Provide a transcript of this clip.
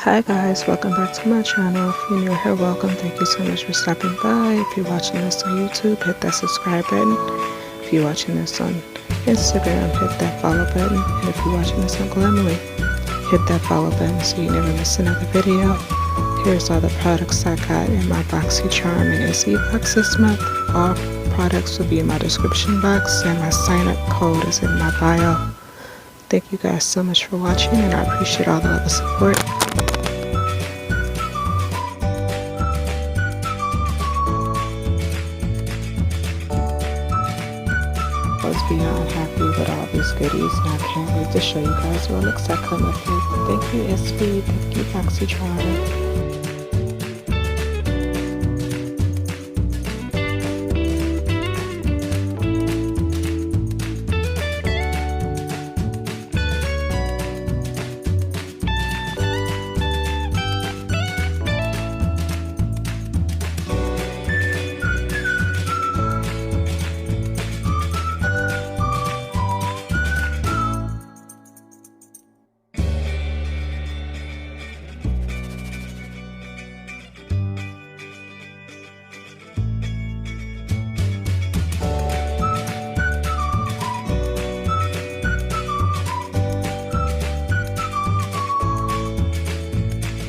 Hi guys, welcome back to my channel. If you're new here, welcome. Thank you so much for stopping by. If you're watching this on YouTube, hit that subscribe button. If you're watching this on Instagram, hit that follow button. And if you're watching this on Glamly, hit that follow button so you never miss another video. Here's all the products I got in my Boxycharm and Ipsy box this month. All products will be in my description box and my sign up code is in my bio. Thank you guys so much for watching and I appreciate all the love and support. I was beyond happy with all these goodies and I can't wait to show you guys what it looks like on my face. Thank you Ipsy, thank you Boxycharm.